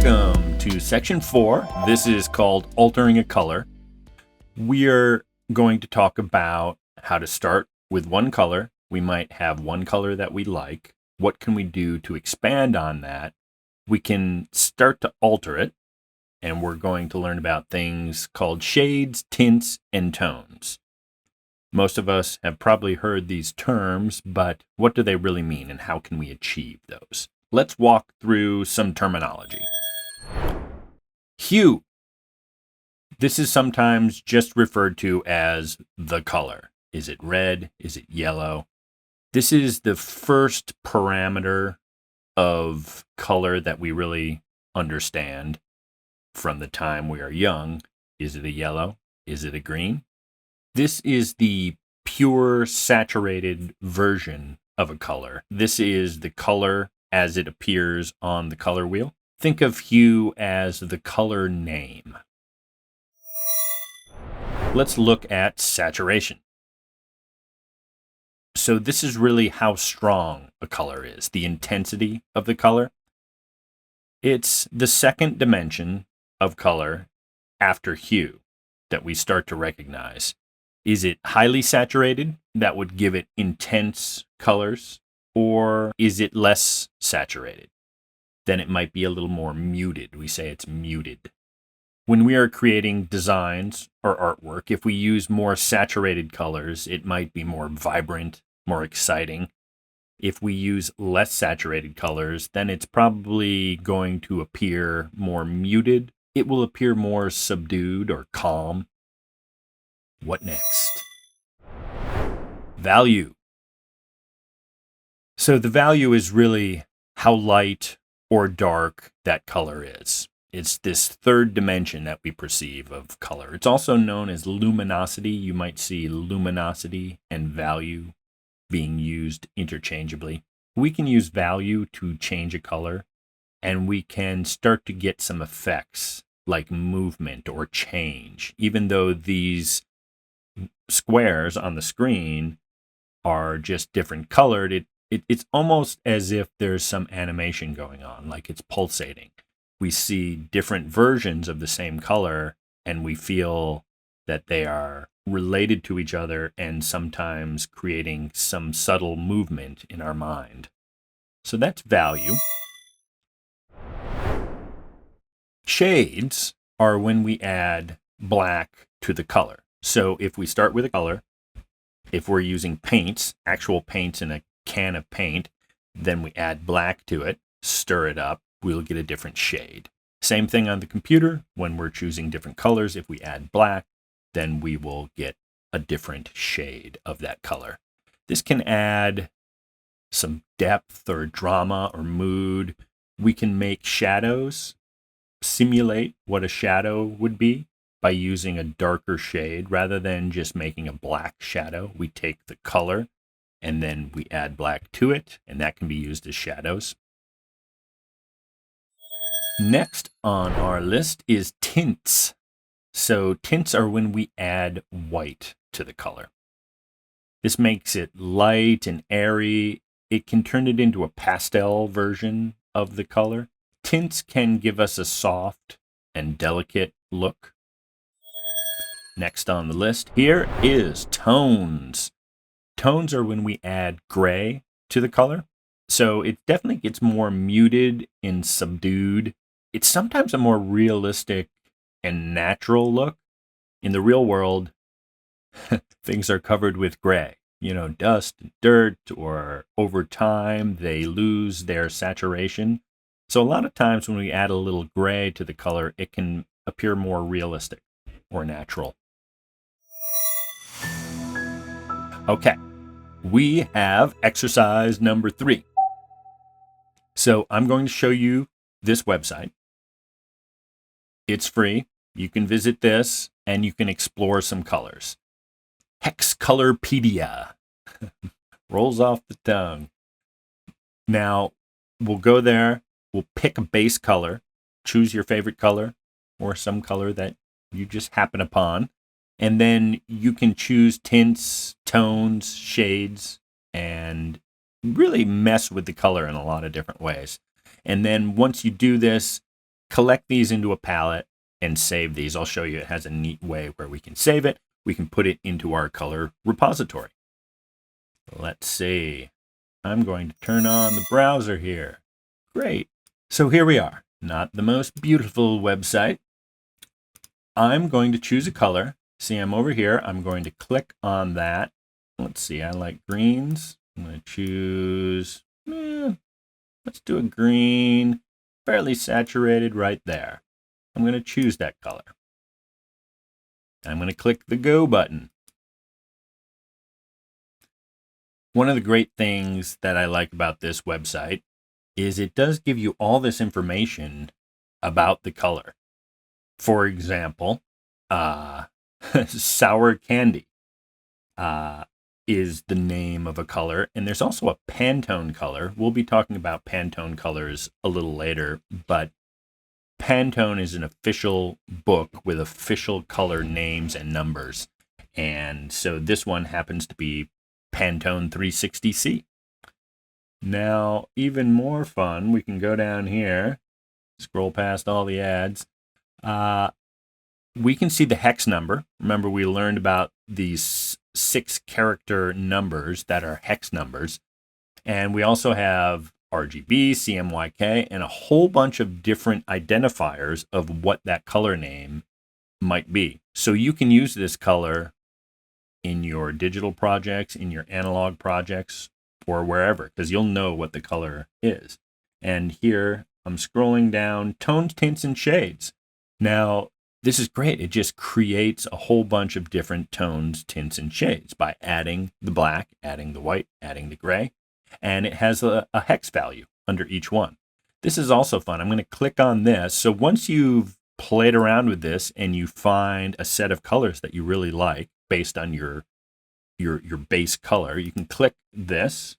Welcome to section 4. This is called Altering a Color. We are going to talk about how to start with one color. We might have one color that we like. What can we do to expand on that? We can start to alter it, and we're going to learn about things called shades, tints, and tones. Most of us have probably heard these terms, but what do they really mean and how can we achieve those? Let's walk through some terminology. Hue. This is sometimes just referred to as the color. Is it red? Is it yellow? This is the first parameter of color that we really understand from the time we are young. Is it a yellow? Is it a green? This is the pure saturated version of a color. This is the color as it appears on the color wheel. Think of hue as the color name. Let's look at saturation. So this is really how strong a color is, the intensity of the color. It's the second dimension of color after hue that we start to recognize. Is it highly saturated? That would give it intense colors. Or is it less saturated? Then it might be a little more muted. We say it's muted. When we are creating designs or artwork, if we use more saturated colors, it might be more vibrant, more exciting. If we use less saturated colors, then it's probably going to appear more muted. It will appear more subdued or calm. What next? Value. So the value is really how light or dark that color is. It's this third dimension that we perceive of color. It's also known as luminosity. You might see luminosity and value being used interchangeably. We can use value to change a color, and we can start to get some effects like movement or change, even though these squares on the screen are just different colored. It's almost as if there's some animation going on, like it's pulsating. We see different versions of the same color, and we feel that they are related to each other and sometimes creating some subtle movement in our mind. So that's value. Shades are when we add black to the color. So if we start with a color, if we're using paints, actual paints in a can of paint, then we add black to it, stir it up, we'll get a different shade. Same thing on the computer. When we're choosing different colors, if we add black, then we will get a different shade of that color. This can add some depth or drama or mood. We can make shadows simulate what a shadow would be by using a darker shade rather than just making a black shadow. We take the color and then we add black to it, and that can be used as shadows. Next on our list is tints. So tints are when we add white to the color. This makes it light and airy. It can turn it into a pastel version of the color. Tints can give us a soft and delicate look. Next on the list here is tones. Tones are when we add gray to the color. So it definitely gets more muted and subdued. It's sometimes a more realistic and natural look. In the real world, things are covered with gray. Dust, dirt, or over time, they lose their saturation. So a lot of times when we add a little gray to the color, it can appear more realistic or natural. Okay, we have exercise number 3. So I'm going to show you this website. It's free. You can visit this and you can explore some colors. Hexcolorpedia. Rolls off the tongue. Now, we'll go there. We'll pick a base color. Choose your favorite color or some color that you just happen upon. And then you can choose tints, tones, shades, and really mess with the color in a lot of different ways. And then once you do this, collect these into a palette and save these. I'll show you it has a neat way where we can save it. We can put it into our color repository. Let's see. I'm going to turn on the browser here. Great. So here we are. Not the most beautiful website. I'm going to choose a color. See, I'm over here. I'm going to click on that. Let's see. I like greens. I'm going to choose, let's do a green, fairly saturated right there. I'm going to choose that color. I'm going to click the Go button. One of the great things that I like about this website is it does give you all this information about the color. For example, sour candy is the name of a color, and there's also a Pantone color. We'll be talking about Pantone colors a little later, but Pantone is an official book with official color names and numbers. And so this one happens to be Pantone 360C. Now, even more fun, we can go down here, scroll past all the ads. We can see the hex number. Remember, we learned about these 6-character numbers that are hex numbers. And we also have RGB, CMYK, and a whole bunch of different identifiers of what that color name might be. So you can use this color in your digital projects, in your analog projects, or wherever, because you'll know what the color is. And here I'm scrolling down, tones, tints, and shades. Now, this is great. It just creates a whole bunch of different tones, tints, and shades by adding the black, adding the white, adding the gray. And it has a hex value under each one. This is also fun. I'm going to click on this. So once you've played around with this and you find a set of colors that you really like based on your base color, you can click this.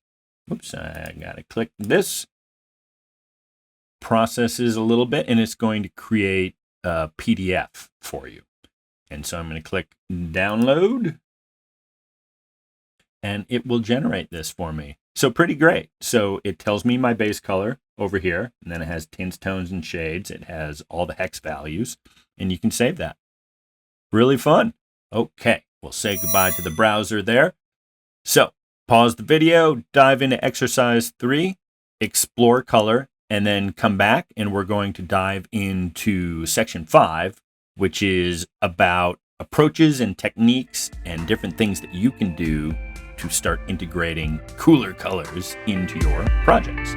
Oops, I got to click this. Processes a little bit, and it's going to create a PDF for you. And so I'm going to click download, and it will generate this for me. So pretty great. So it tells me my base color over here, and then it has tints, tones, and shades. It has all the hex values, and you can save that. Really fun. Okay, we'll say goodbye to the browser there. So pause the video, dive into exercise 3, explore color, and then come back, and we're going to dive into section 5, which is about approaches and techniques and different things that you can do to start integrating cooler colors into your projects.